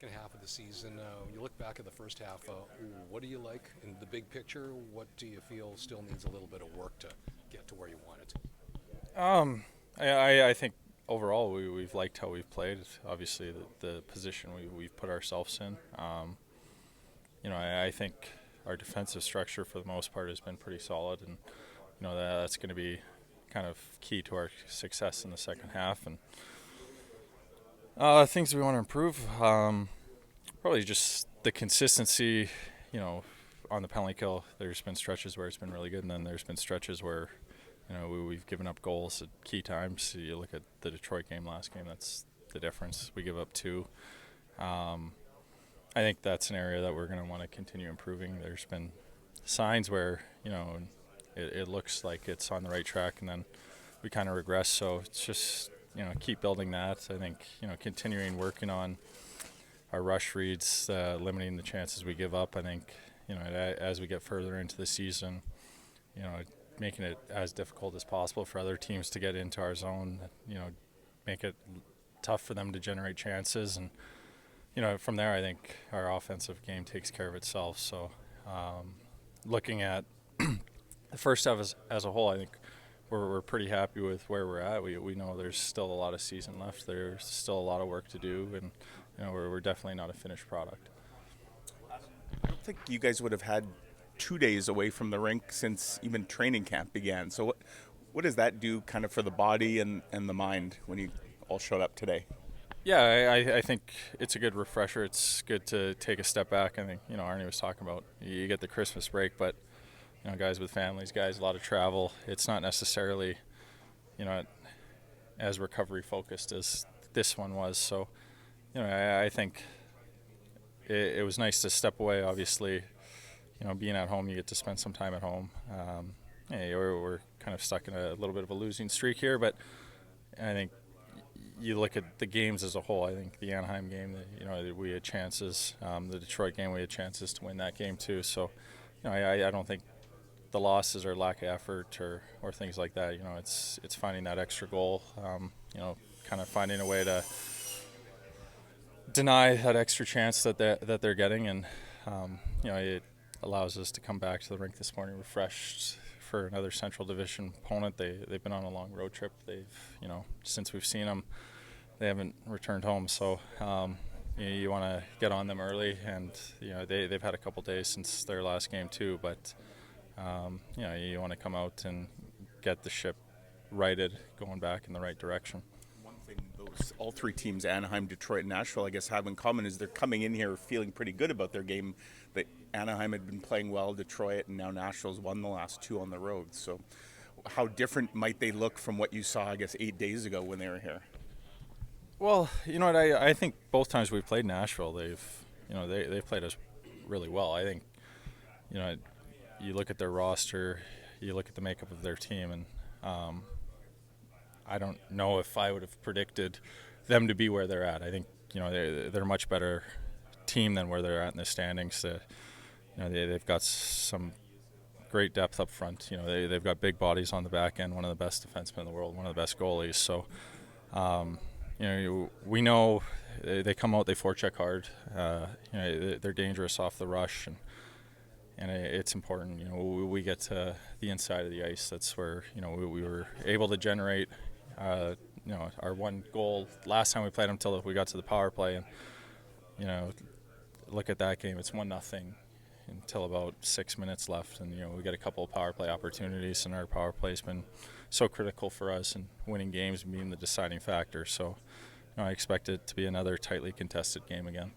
Second half of the season, when you look back at the first half, what do you like in the big picture? What do you feel still needs a little bit of work to get to where you want it? I think overall we've liked how we've played. Obviously, the position we've put ourselves in. I think our defensive structure for the most part has been pretty solid, and that's going to be kind of key to our success in the second half. And things we want to improve, probably just the consistency. On the penalty kill, there's been stretches where it's been really good, and then there's been stretches where we've given up goals at key times. You look at the Detroit game last game, that's the difference. We give up two. I think that's an area that we're going to want to continue improving. There's been signs where, it looks like it's on the right track, and then we kind of regress. So it's just, keep building that. I think, continuing working on our rush reads, limiting the chances we give up. I think, as we get further into the season, making it as difficult as possible for other teams to get into our zone, make it tough for them to generate chances. And, from there, I think our offensive game takes care of itself. So looking at the first half as a whole, I think we're pretty happy with where we're at. We know there's still a lot of season left. There's still a lot of work to do, and we're definitely not a finished product. I don't think you guys would have had 2 days away from the rink since even training camp began. So what does that do kind of for the body and the mind when you all showed up today? Yeah, I think it's a good refresher. It's good to take a step back. I think, Arnie was talking about you get the Christmas break, but, guys with families, guys, a lot of travel. It's not necessarily, as recovery focused as this one was. So, I think it was nice to step away. Obviously, being at home, you get to spend some time at home. We're kind of stuck in a little bit of a losing streak here, but I think you look at the games as a whole. I think the Anaheim game, we had chances. The Detroit game, we had chances to win that game too. So, I don't think the losses or lack of effort or things like that. It's finding that extra goal. Kind of finding a way to deny that extra chance that they're getting, and it allows us to come back to the rink this morning refreshed for another Central Division opponent. They've been on a long road trip. They've since we've seen them, they haven't returned home. So you want to get on them early, and they've had a couple days since their last game too. But you want to come out and get the ship righted, going back in the right direction. One thing those all three teams, Anaheim, Detroit, and Nashville, I guess have in common is they're coming in here feeling pretty good about their game. That Anaheim had been playing well, Detroit, and now Nashville's won the last two on the road. So how different might they look from what you saw, I guess, 8 days ago when they were here? Well, you know what, I think both times we've played Nashville, they've played us really well. I think, you look at their roster, you look at the makeup of their team, and I don't know if I would have predicted them to be where they're at. I think, they're a much better team than where they're at in the standings. They've got some great depth up front. They've got big bodies on the back end, one of the best defensemen in the world, one of the best goalies. So, we know they come out, they forecheck hard. They're dangerous off the rush, and it's important. We get to the inside of the ice. That's where we were able to generate our one goal last time we played them until we got to the power play, and look at that game. It's 1-0 until about 6 minutes left, and we get a couple of power play opportunities, and our power play's been so critical for us in winning games and being the deciding factor. So I expect it to be another tightly contested game again.